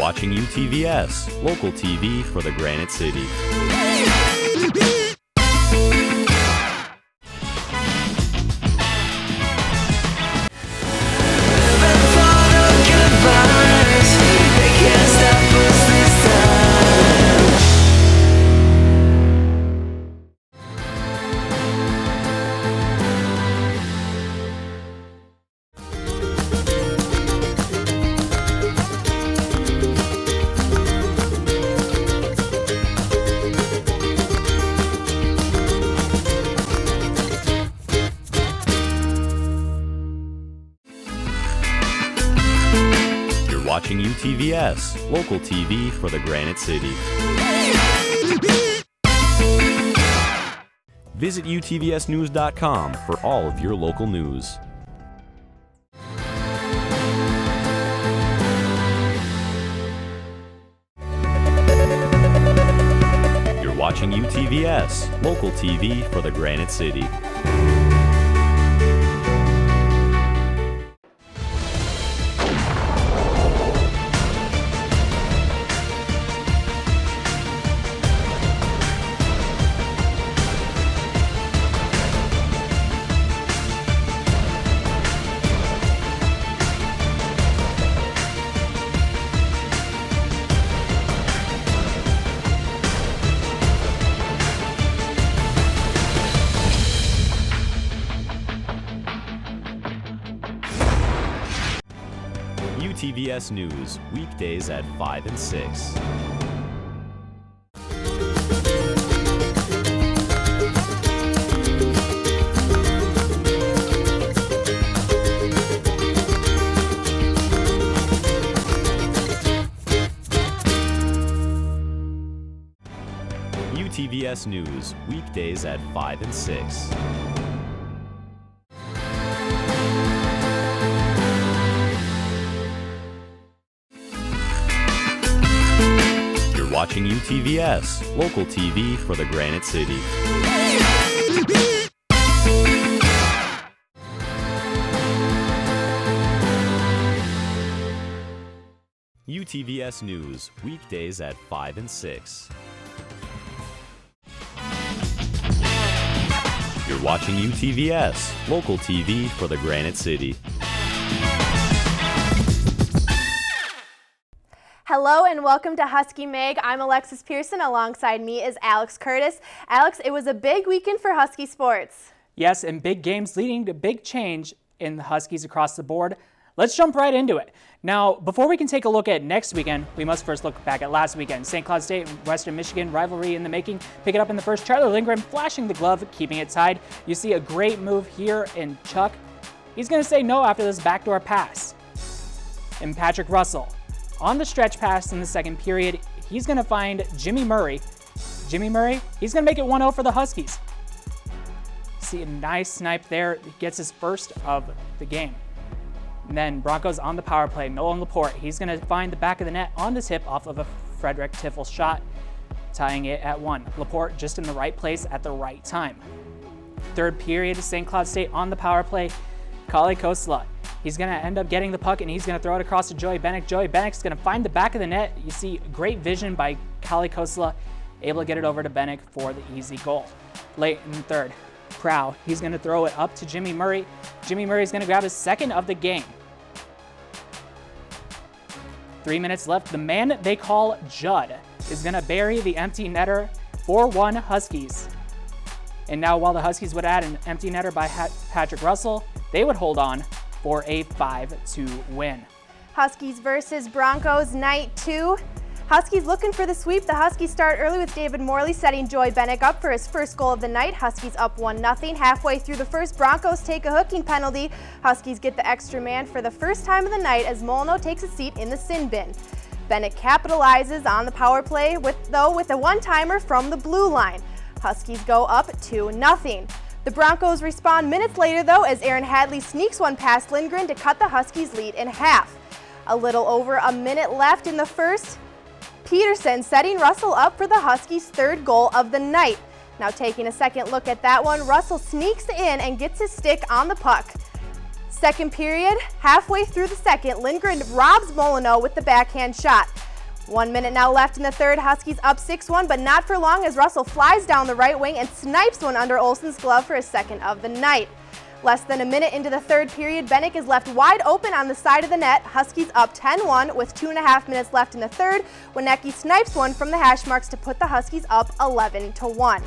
watching UTVS, local TV for the Granite City. Watching UTVS, local TV for the Granite City. Visit utvsnews.com for all of your local news. You're watching UTVS, local TV for the Granite City. UTVS News, weekdays at 5 and 6. UTVS News, weekdays at 5 and 6. Watching UTVS, local TV for the Granite City. UTVS News, weekdays at 5 and 6. You're watching UTVS, local TV for the Granite City. Hello and welcome to Husky Mag. I'm Alexis Pearson. Alongside me is Alex Curtis. Alex, it was a big weekend for Husky sports. Yes, and big games leading to big change in the Huskies across the board. Let's jump right into it. Now, before we can take a look at next weekend, we must first look back at last weekend. St. Cloud State and Western Michigan rivalry in the making. Pick it up in the first. Charlie Lindgren flashing the glove, keeping it tied. You see a great move here in Chuck. He's going to say no after this backdoor pass. And Patrick Russell. On the stretch pass in the second period, he's going to find Jimmy Murray. Jimmy Murray, he's going to make it 1-0 for the Huskies. See a nice snipe there. He gets his first of the game. And then Broncos on the power play. Nolan Laporte, he's going to find the back of the net on the tip off of a Frederick Tiffel shot, tying it at 1. Laporte just in the right place at the right time. Third period, St. Cloud State on the power play. Kale Kosla. He's going to end up getting the puck, and he's going to throw it across to Joey Bennick. Joey Bennick's going to find the back of the net. You see great vision by Kale Kosla, able to get it over to Bennick for the easy goal. Late in the third, Crow, he's going to throw it up to Jimmy Murray. Jimmy Murray's going to grab his second of the game. 3 minutes left. The man they call Judd is going to bury the empty netter. 4-1 Huskies. And now while the Huskies would add an empty netter by Patrick Russell, they would hold on for a 5-2 win. Huskies versus Broncos, night 2. Huskies looking for the sweep. The Huskies start early with David Morley setting Joey Bennick up for his first goal of the night. Huskies up 1-0. Halfway through the first, Broncos take a hooking penalty. Huskies get the extra man for the first time of the night as Molino takes a seat in the sin bin. Bennick capitalizes on the power play with a one-timer from the blue line. Huskies go up 2-0. The Broncos respond minutes later, though, as Aaron Hadley sneaks one past Lindgren to cut the Huskies' lead in half. A little over a minute left in the first. Peterson setting Russell up for the Huskies' third goal of the night. Now taking a second look at that one, Russell sneaks in and gets his stick on the puck. Second period, halfway through the second, Lindgren robs Molino with the backhand shot. 1 minute now left in the third. Huskies up 6-1, but not for long as Russell flies down the right wing and snipes one under Olsen's glove for his second of the night. Less than a minute into the third period, Bennick is left wide open on the side of the net. Huskies up 10-1 with 2.5 minutes left in the third. Wienecki snipes one from the hash marks to put the Huskies up 11-1.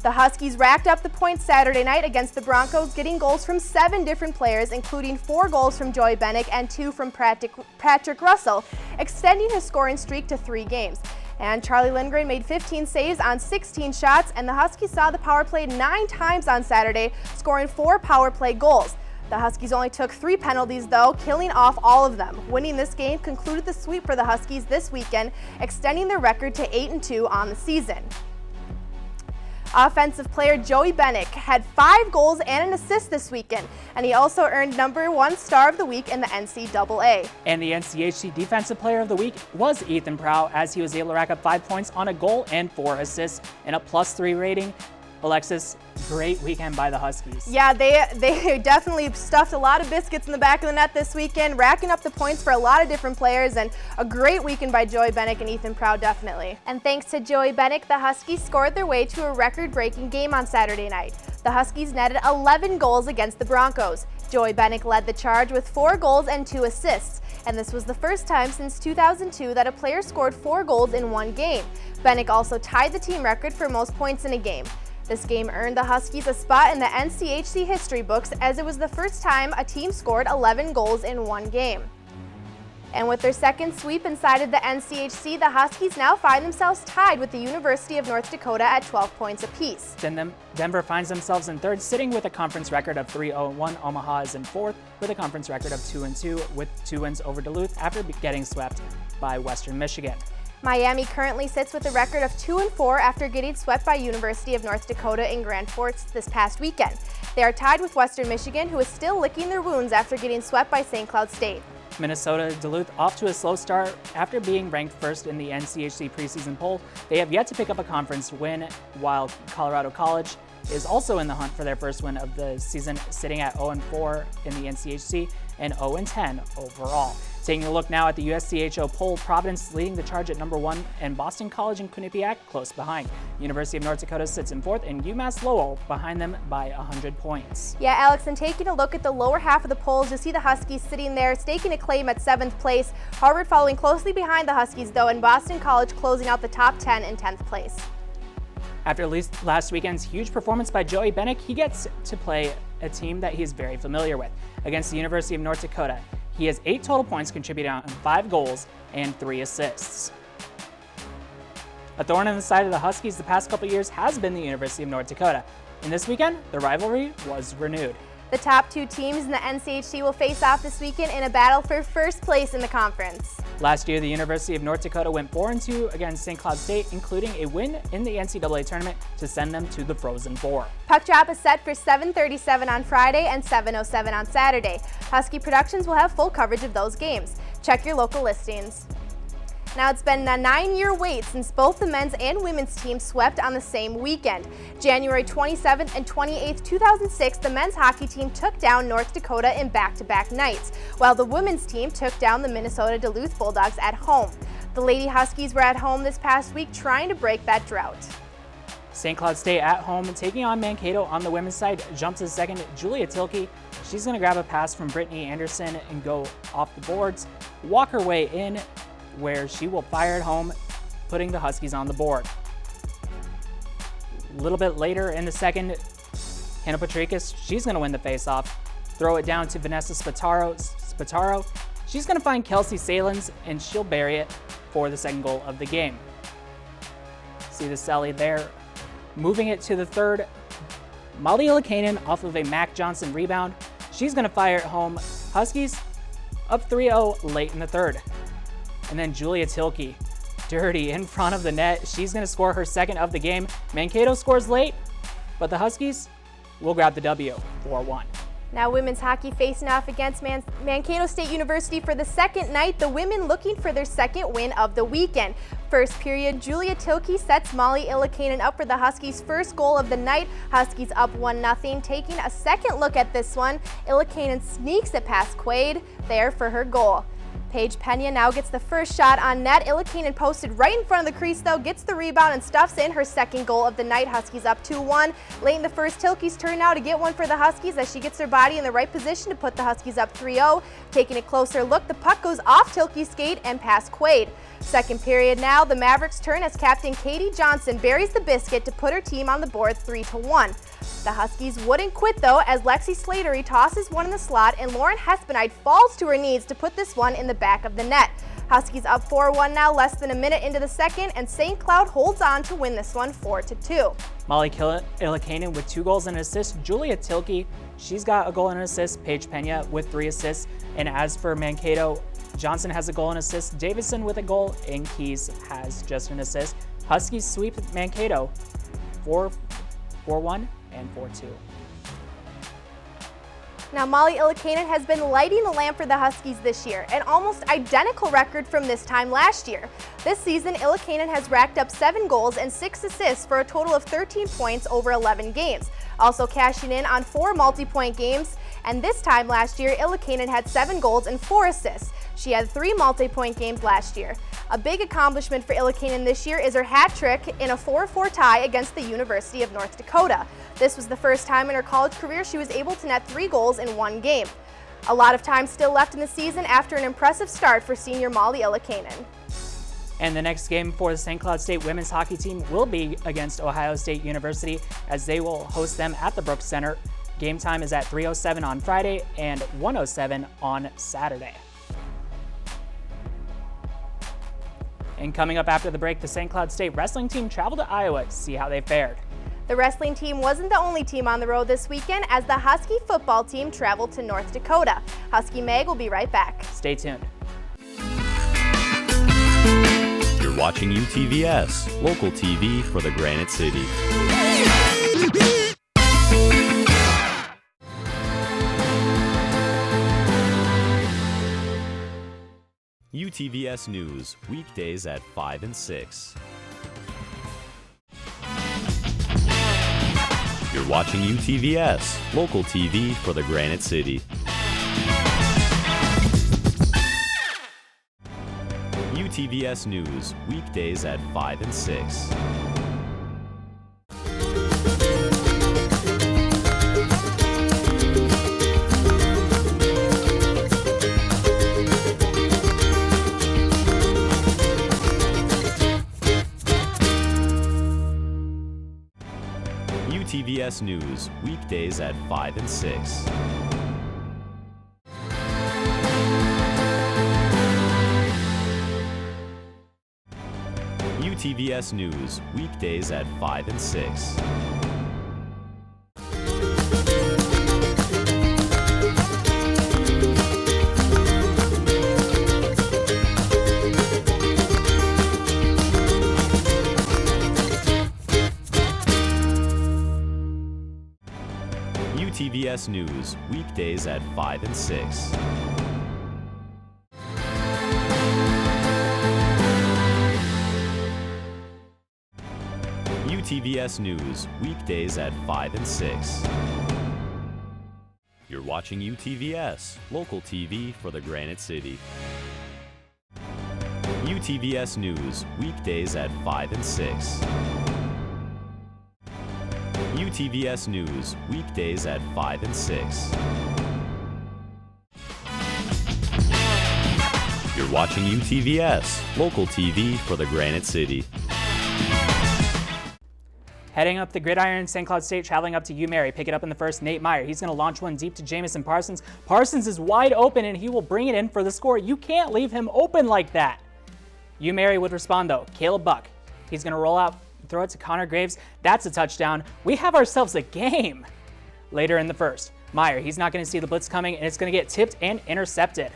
The Huskies racked up the points Saturday night against the Broncos, getting goals from 7 different players, including 4 goals from Joey Bennick and 2 from Patrick Russell, extending his scoring streak to 3 games. And Charlie Lindgren made 15 saves on 16 shots, and the Huskies saw the power play 9 times on Saturday, scoring 4 power play goals. The Huskies only took 3 penalties, though, killing off all of them. Winning this game concluded the sweep for the Huskies this weekend, extending their record to 8-2 on the season. Offensive player Joey Bennick had 5 goals and an assist this weekend, and he also earned #1 star of the week in the NCAA. And the NCHC Defensive Player of the Week was Ethan Prow, as he was able to rack up 5 points on a goal and 4 assists and a +3 rating. Alexis, great weekend by the Huskies. Yeah, they definitely stuffed a lot of biscuits in the back of the net this weekend, racking up the points for a lot of different players, and a great weekend by Joey Bennick and Ethan Prow, definitely. And thanks to Joey Bennick, the Huskies scored their way to a record-breaking game on Saturday night. The Huskies netted 11 goals against the Broncos. Joey Bennick led the charge with 4 goals and 2 assists, and this was the first time since 2002 that a player scored 4 goals in one game. Bennick also tied the team record for most points in a game. This game earned the Huskies a spot in the NCHC history books, as it was the first time a team scored 11 goals in one game. And with their second sweep inside of the NCHC, the Huskies now find themselves tied with the University of North Dakota at 12 points apiece. Then Denver finds themselves in third, sitting with a conference record of 3-0-1. Omaha is in fourth with a conference record of 2-2, with 2 wins over Duluth after getting swept by Western Michigan. Miami currently sits with a record of 2-4 after getting swept by University of North Dakota in Grand Forks this past weekend. They are tied with Western Michigan, who is still licking their wounds after getting swept by St. Cloud State. Minnesota Duluth off to a slow start after being ranked first in the NCHC preseason poll. They have yet to pick up a conference win, while Colorado College is also in the hunt for their first win of the season, sitting at 0-4 in the NCHC and 0-10 overall. Taking a look now at the USCHO poll, Providence leading the charge at #1, and Boston College and Quinnipiac close behind. University of North Dakota sits in 4th, and UMass Lowell behind them by 100 points. Yeah, Alex, and taking a look at the lower half of the polls, you'll see the Huskies sitting there, staking a claim at 7th place. Harvard following closely behind the Huskies, though, and Boston College closing out the top 10 in 10th place. After last weekend's huge performance by Joey Bennick, he gets to play a team that he is very familiar with against the University of North Dakota. He has 8 total points, contributing on 5 goals and 3 assists. A thorn in the side of the Huskies the past couple years has been the University of North Dakota, and this weekend the rivalry was renewed. The top 2 teams in the NCHC will face off this weekend in a battle for first place in the conference. Last year, the University of North Dakota went 4-2 against St. Cloud State, including a win in the NCAA tournament to send them to the Frozen Four. Puck drop is set for 7:37 on Friday and 7:07 on Saturday. Husky Productions will have full coverage of those games. Check your local listings. Now, it's been a 9-year wait since both the men's and women's teams swept on the same weekend. January 27th and 28th, 2006, the men's hockey team took down North Dakota in back-to-back nights, while the women's team took down the Minnesota Duluth Bulldogs at home. The Lady Huskies were at home this past week trying to break that drought. St. Cloud State at home taking on Mankato on the women's side. Jumps to second, Julia Tilke. She's going to grab a pass from Brittany Anderson and go off the boards, walk her way in, where she will fire it home, putting the Huskies on the board. A little bit later in the second, Hannah Patricus, she's going to win the faceoff. Throw it down to Vanessa Spataro. She's going to find Kelsey Salins, and she'll bury it for the second goal of the game. See the Sally there. Moving it to the third, Molly Ilakainen off of a Mac Johnson rebound. She's going to fire it home. Huskies up 3-0 late in the third. And then Julia Tilke, dirty in front of the net. She's going to score her second of the game. Mankato scores late, but the Huskies will grab the W, 4-1. Now women's hockey facing off against Mankato State University for the second night. The women looking for their second win of the weekend. First period, Julia Tilke sets Molly Ilakainen up for the Huskies' first goal of the night. Huskies up 1-0. Taking a second look at this one, Ilakainen sneaks it past Quaid there for her goal. Paige Pena now gets the first shot on net. Illikainen posted right in front of the crease though, gets the rebound and stuffs in her second goal of the night. Huskies up 2-1. Late in the first, Tilke's turn now to get one for the Huskies as she gets her body in the right position to put the Huskies up 3-0. Taking a closer look, the puck goes off Tilke's skate and past Quaid. Second period now, the Mavericks turn as captain Katie Johnson buries the biscuit to put her team on the board 3-1. The Huskies wouldn't quit though as Lexi Slatery tosses one in the slot and Lauren Hespenide falls to her knees to put this one in the back of the net. Huskies up 4-1 now, less than a minute into the second, and St. Cloud holds on to win this one 4-2. Molly Illikainen with 2 goals and an assist. Julia Tilke, she's got a goal and an assist. Paige Pena with 3 assists. And as for Mankato, Johnson has a goal and assist. Davison with a goal, and Keys has just an assist. Huskies sweep Mankato 4-1 and 4-2. Now, Molly Illikainen has been lighting the lamp for the Huskies this year, an almost identical record from this time last year. This season, Illikainen has racked up 7 goals and 6 assists for a total of 13 points over 11 games, also cashing in on 4 multi-point games. And this time last year, Illikainen had 7 goals and 4 assists. She had 3 multi-point games last year. A big accomplishment for Illikainen this year is her hat trick in a 4-4 tie against the University of North Dakota. This was the first time in her college career she was able to net 3 goals in 1 game. A lot of time still left in the season after an impressive start for senior Molly Illikainen. And the next game for the St. Cloud State women's hockey team will be against Ohio State University as they will host them at the Brooks Center. Game time is at 3:07 on Friday and 1:07 on Saturday. And coming up after the break, the St. Cloud State wrestling team traveled to Iowa to see how they fared. The wrestling team wasn't the only team on the road this weekend as the Husky football team traveled to North Dakota. Husky Mag will be right back. Stay tuned. You're watching UTVS, local TV for the Granite City. UTVS News, weekdays at 5 and 6. You're watching UTVS, local TV for the Granite City. UTVS News, weekdays at 5 and 6. UTVS News, weekdays at 5 and 6. UTVS News, weekdays at 5 and 6. UTVS News, weekdays at 5 and 6. UTVS News, weekdays at 5 and 6. You're watching UTVS, local TV for the Granite City. UTVS News, weekdays at 5 and 6. UTVS News, weekdays at 5 and 6. You're watching UTVS, local TV for the Granite City. Heading up the gridiron, St. Cloud State traveling up to UMary. Pick it up in the first, Nate Meyer. He's going to launch one deep to Jamison Parsons. Parsons is wide open, and he will bring it in for the score. You can't leave him open like that. UMary would respond, though. Caleb Buck. He's going to roll out, throw it to Connor Graves. That's a touchdown. We have ourselves a game. Later in the first, Meyer. He's not going to see the blitz coming, and it's going to get tipped and intercepted.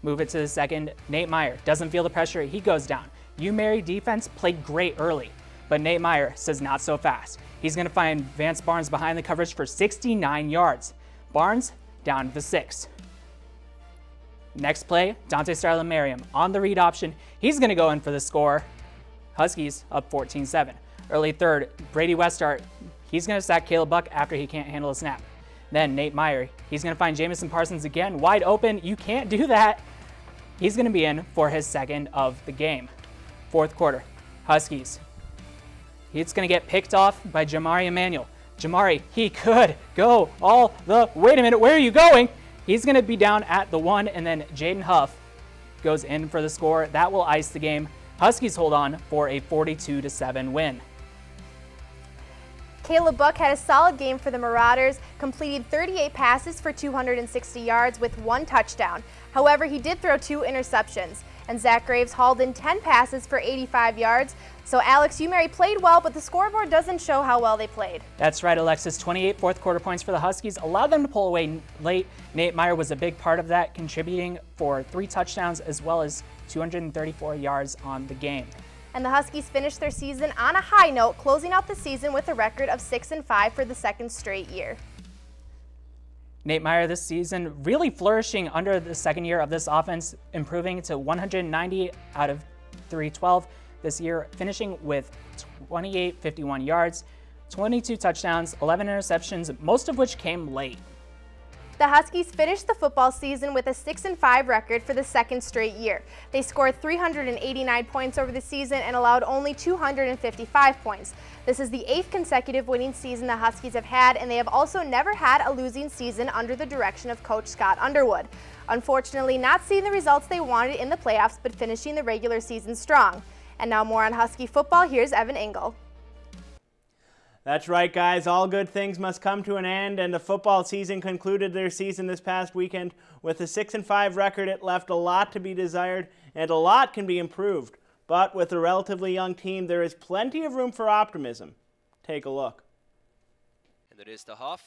Move it to the second. Nate Meyer doesn't feel the pressure. He goes down. UMary defense played great early. But Nate Meyer says not so fast. He's going to find Vance Barnes behind the coverage for 69 yards. Barnes down to the 6. Next play, Dante Starlin-Merriam on the read option. He's going to go in for the score. Huskies up 14-7. Early third, Brady Westart. He's going to sack Caleb Buck after he can't handle a snap. Then Nate Meyer. He's going to find Jamison Parsons again, wide open. You can't do that. He's going to be in for his second of the game. Fourth quarter, Huskies. He's going to get picked off by Jamari Emanuel. Jamari, he could go all the, wait a minute, where are you going? He's going to be down at the 1, and then Jaden Huff goes in for the score. That will ice the game. Huskies hold on for a 42-7 win. Caleb Buck had a solid game for the Marauders, completing 38 passes for 260 yards with 1 touchdown. However, he did throw 2 interceptions. And Zach Graves hauled in 10 passes for 85 yards. So Alex Umary played well, but the scoreboard doesn't show how well they played. That's right, Alexis. 28 fourth quarter points for the Huskies allowed them to pull away late. Nate Meyer was a big part of that, contributing for 3 touchdowns as well as 234 yards on the game. And the Huskies finished their season on a high note, closing out the season with a record of 6-5 for the second straight year. Nate Meyer this season really flourishing under the second year of this offense, improving to 190 out of 312 this year, finishing with 2851 yards, 22 touchdowns, 11 interceptions, most of which came late. The Huskies finished the football season with a 6-5 record for the second straight year. They scored 389 points over the season and allowed only 255 points. This is the 8th consecutive winning season the Huskies have had, and they have also never had a losing season under the direction of Coach Scott Underwood. Unfortunately, not seeing the results they wanted in the playoffs, but finishing the regular season strong. And now more on Husky football, here's Evan Engel. That's right, guys. All good things must come to an end, and the football season concluded their season this past weekend. With a 6-5 record, it left a lot to be desired, and a lot can be improved. But with a relatively young team, there is plenty of room for optimism. Take a look. And it is to Huff,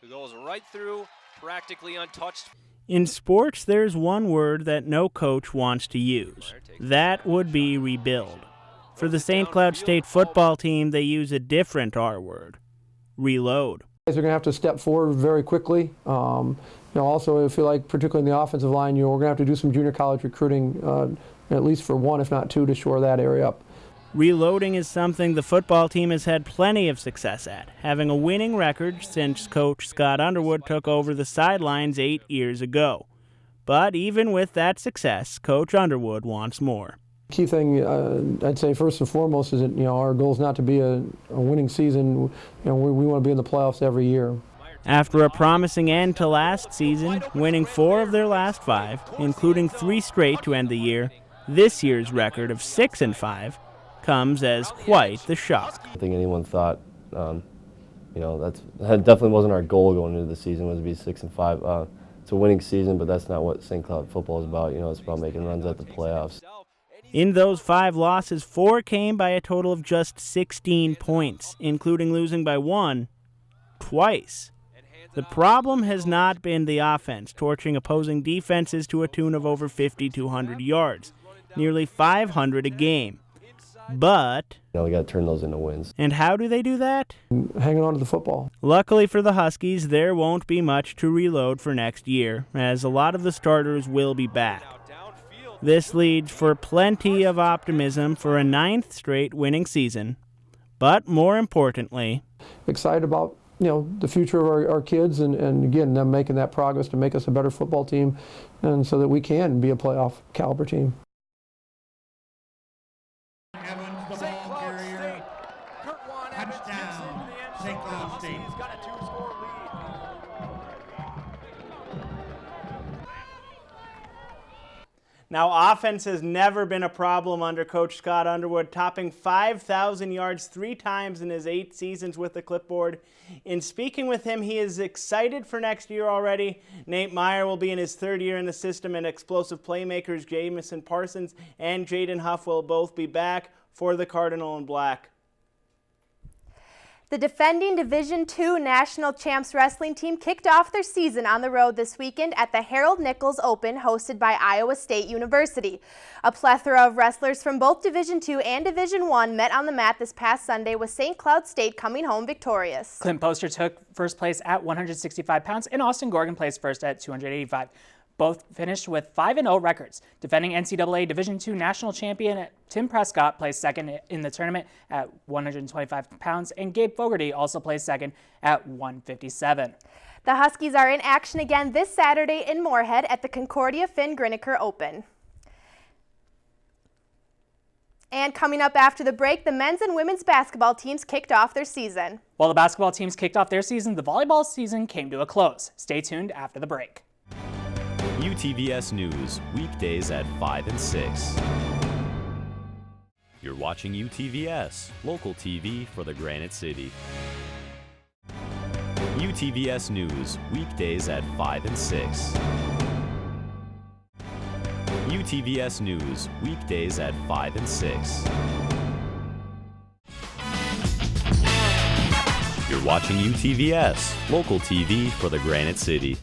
who goes right through, practically untouched. In sports, there's one word that no coach wants to use. That would be rebuild. For the St. Cloud State football team, they use a different R word, reload. They're going to have to step forward very quickly. Also, I feel like particularly in the offensive line, we're going to have to do some junior college recruiting, at least for 1, if not 2, to shore that area up. Reloading is something the football team has had plenty of success at, having a winning record since Coach Scott Underwood took over the sidelines 8 years ago. But even with that success, Coach Underwood wants more. Key thing, I'd say first and foremost, is that our goal is not to be a winning season. We want to be in the playoffs every year. After a promising end to last season, winning 4 of their last 5, including 3 straight to end the year, this year's record of 6-5 comes as quite the shock. I think anyone thought, that definitely wasn't our goal going into the season, was to be 6-5. It's a winning season, but that's not what St. Cloud football is about. It's about making runs at the playoffs. In those 5 losses, 4 came by a total of just 16 points, including losing by 1 twice. The problem has not been the offense, torching opposing defenses to a tune of over 5,200 yards, nearly 500 a game. But we got to turn those into wins. And how do they do that? Hanging on to the football. Luckily for the Huskies, there won't be much to reload for next year, as a lot of the starters will be back. This leads for plenty of optimism for a 9th straight winning season, but more importantly, excited about the future of our kids and again them making that progress to make us a better football team, and so that we can be a playoff caliber team. Evans, the ball carrier, touchdown, St. Cloud State. He's got a 2-score lead. Now, offense has never been a problem under Coach Scott Underwood, topping 5,000 yards 3 times in his 8 seasons with the clipboard. In speaking with him, he is excited for next year already. Nate Meyer will be in his 3rd year in the system, and explosive playmakers Jamison Parsons and Jaden Huff will both be back for the Cardinal and Black. The defending Division II National Champs Wrestling team kicked off their season on the road this weekend at the Harold Nichols Open hosted by Iowa State University. A plethora of wrestlers from both Division II and Division I met on the mat this past Sunday, with St. Cloud State coming home victorious. Clint Poster took first place at 165 pounds, and Austin Gorgon placed first at 285. Both finished with 5-0 records. Defending NCAA Division II national champion Tim Prescott placed second in the tournament at 125 pounds, and Gabe Fogarty also placed second at 157. The Huskies are in action again this Saturday in Moorhead at the Concordia Finn Griniker Open. And coming up after the break, the men's and women's basketball teams kicked off their season. While the basketball teams kicked off their season, the volleyball season came to a close. Stay tuned after the break. UTVS News, weekdays at 5 and 6. You're watching UTVS, local TV for the Granite City. UTVS News, weekdays at 5 and 6. UTVS News, weekdays at 5 and 6. You're watching UTVS, local TV for the Granite City.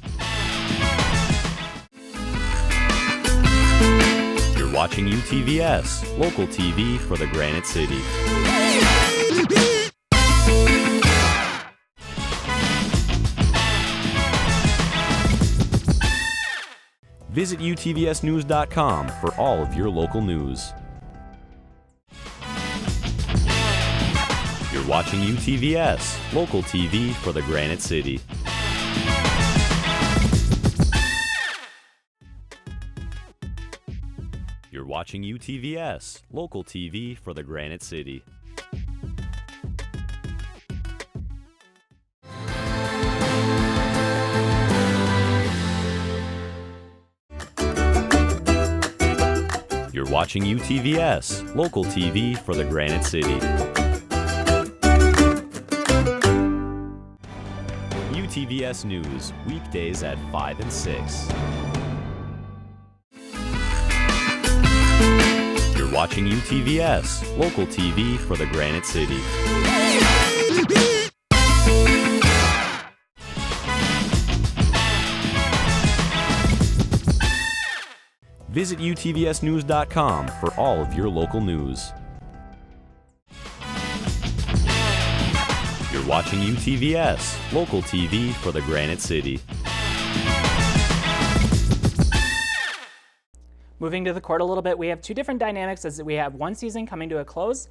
You're watching UTVS, local TV for the Granite City. Visit utvsnews.com for all of your local news. You're watching UTVS, local TV for the Granite City. You're watching UTVS, local TV for the Granite City. You're watching UTVS, local TV for the Granite City. UTVS News, weekdays at 5 and 6. You're watching UTVS, local TV for the Granite City. Visit utvsnews.com for all of your local news. You're watching UTVS, local TV for the Granite City. Moving to the court a little bit, we have two different dynamics as we have one season coming to a close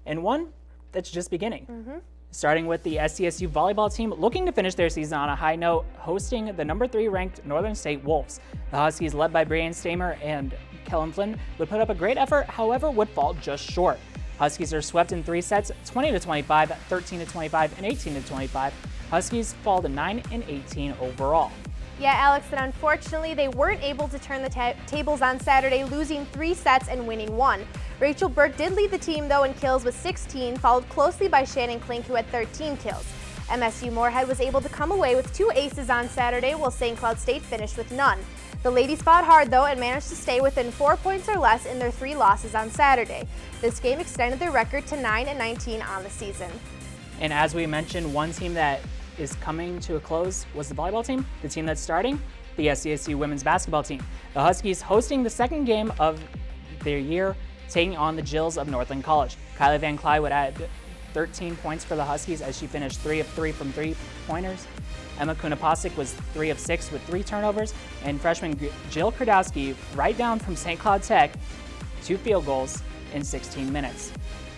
and one that's just beginning. Starting with the SCSU volleyball team looking to finish their season on a high note, hosting the number 3 ranked Northern State Wolves. The Huskies, led by Brian Stamer and Kellen Flynn, would put up a great effort, however would fall just short. Huskies are swept in 3 sets, 20-25, 13-25, and 18-25. Huskies fall to 9 and 18 overall. Yeah, Alex, and unfortunately, they weren't able to turn the tables on Saturday, losing 3 sets and winning 1. Rachel Burke did lead the team, though, in kills with 16, followed closely by Shannon Klink, who had 13 kills. MSU Moorhead was able to come away with 2 aces on Saturday, while St. Cloud State finished with none. The ladies fought hard, though, and managed to stay within 4 points or less in their 3 losses on Saturday. This game extended their record to 9 and 19 on the season. And as we mentioned, one team that is coming to a close was the volleyball team. The team that's starting, the SCSU women's basketball team. The Huskies hosting the second game of their year, taking on the Jills of Northland College. Kylie Van Cly would add 13 points for the Huskies as she finished 3 of 3 from 3-pointers. Emma Kunapasic was 3 of 6 with 3 turnovers, and freshman Jill Kradowski, right down from St. Cloud Tech, 2 field goals in 16 minutes.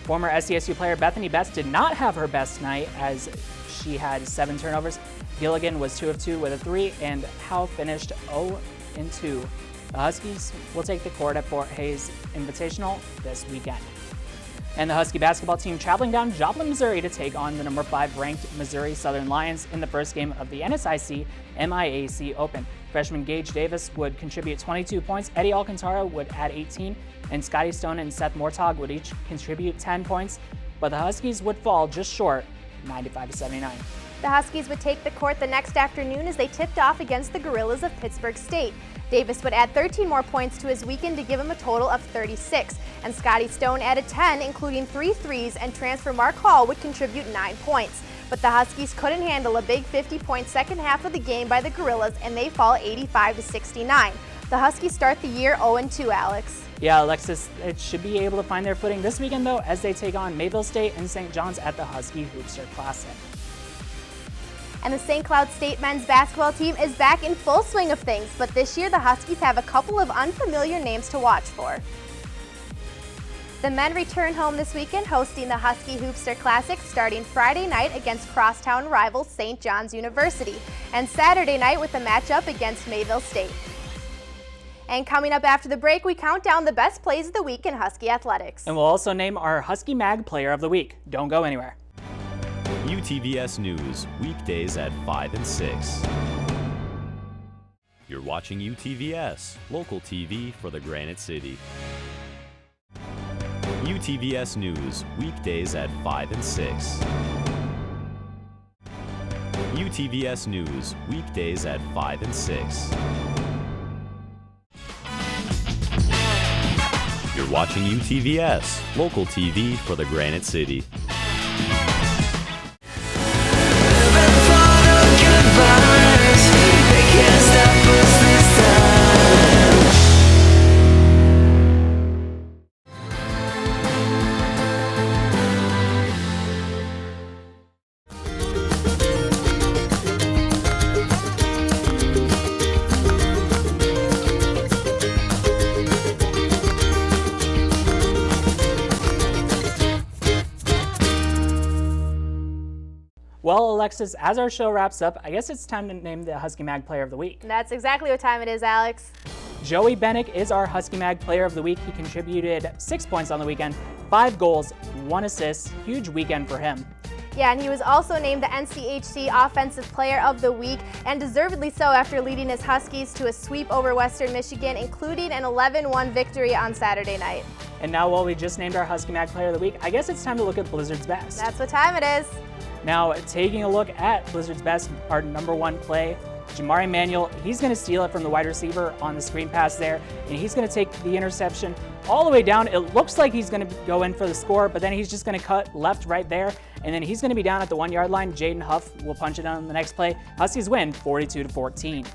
Former SCSU player Bethany Betts did not have her best night as she had 7 turnovers. Gilligan was 2 of 2 with a 3, and Howe finished 0 and 2. The Huskies will take the court at Fort Hays Invitational this weekend. And the Husky basketball team traveling down Joplin, Missouri to take on the number 5 ranked Missouri Southern Lions in the first game of the NSIC MIAC Open. Freshman Gage Davis would contribute 22 points, Eddie Alcantara would add 18, and Scotty Stone and Seth Mortog would each contribute 10 points, but the Huskies would fall just short, 95-79. The Huskies would take the court the next afternoon as they tipped off against the Gorillas of Pittsburgh State. Davis would add 13 more points to his weekend to give him a total of 36, and Scotty Stone added 10, including 3 threes, and transfer Mark Hall would contribute 9 points. But the Huskies couldn't handle a big 50-point second half of the game by the Gorillas, and they fall 85-69. The Huskies start the year 0-2, Alex. Yeah, Alexis, it should be able to find their footing this weekend, though, as they take on Mayville State and St. John's at the Husky Hoopster Classic. And the St. Cloud State men's basketball team is back in full swing of things, but this year the Huskies have a couple of unfamiliar names to watch for. The men return home this weekend, hosting the Husky Hoopster Classic starting Friday night against crosstown rival St. John's University, and Saturday night with a matchup against Mayville State. And coming up after the break, we count down the best plays of the week in Husky athletics. And we'll also name our Husky Mag Player of the Week. Don't go anywhere. UTVS News, weekdays at 5 and 6. You're watching UTVS, local TV for the Granite City. UTVS News, weekdays at 5 and 6. UTVS News, weekdays at 5 and 6. You're watching UTVS, local TV for the Granite City. Well, Alexis, as our show wraps up, I guess it's time to name the Husky Mag Player of the Week. That's exactly what time it is, Alex. Joey Bennick is our Husky Mag Player of the Week. He contributed 6 points on the weekend, 5 goals, 1 assist. Huge weekend for him. Yeah, and he was also named the NCHC Offensive Player of the Week, and deservedly so after leading his Huskies to a sweep over Western Michigan, including an 11-1 victory on Saturday night. And now, while we just named our Husky Mag Player of the Week, I guess it's time to look at Blizzard's best. That's what time it is. Now, taking a look at Blizzard's best, our number 1 play, Jamari Manuel, he's going to steal it from the wide receiver on the screen pass there, and he's going to take the interception all the way down. It looks like he's going to go in for the score, but then he's just going to cut left right there, and then he's going to be down at the 1-yard line. Jaden Huff will punch it on the next play. Huskies win 42-14.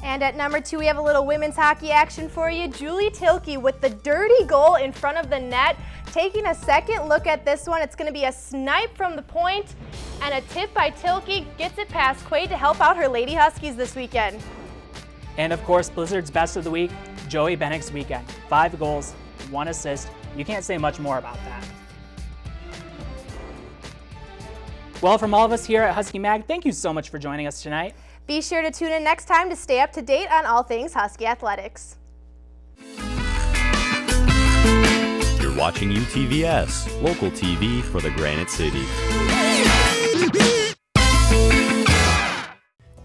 And at number 2, we have a little women's hockey action for you. Julie Tilke with the dirty goal in front of the net. Taking a second look at this one, it's going to be a snipe from the point, and a tip by Tilke gets it past Quaid to help out her Lady Huskies this weekend. And of course, Blizzard's best of the week, Joey Bennick's weekend. 5 goals, 1 assist. You can't say much more about that. Well, from all of us here at Husky Mag, thank you so much for joining us tonight. Be sure to tune in next time to stay up to date on all things Husky athletics. You're watching UTVS, local TV for the Granite City.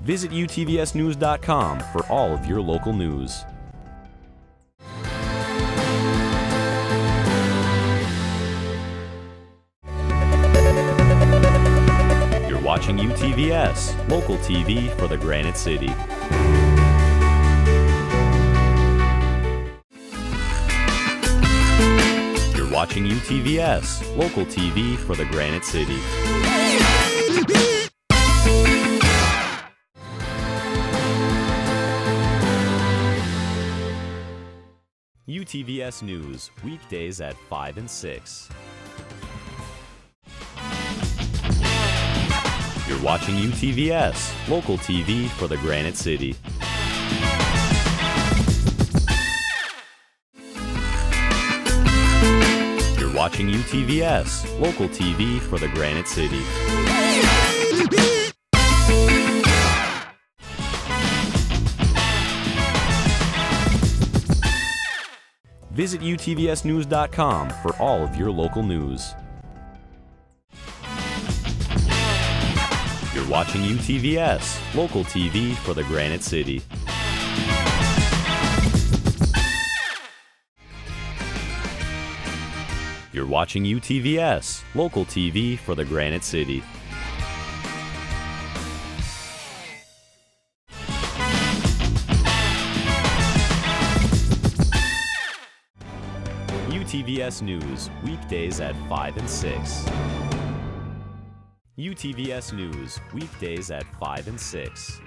Visit utvsnews.com for all of your local news. You're watching UTVS, local TV for the Granite City. You're watching UTVS, local TV for the Granite City. UTVS News, weekdays at 5 and 6. You're watching UTVS, local TV for the Granite City. You're watching UTVS, local TV for the Granite City. Visit utvsnews.com for all of your local news. You're watching UTVS, local TV for the Granite City. You're watching UTVS, local TV for the Granite City. UTVS News, weekdays at 5 and 6. UTVS News, weekdays at 5 and 6.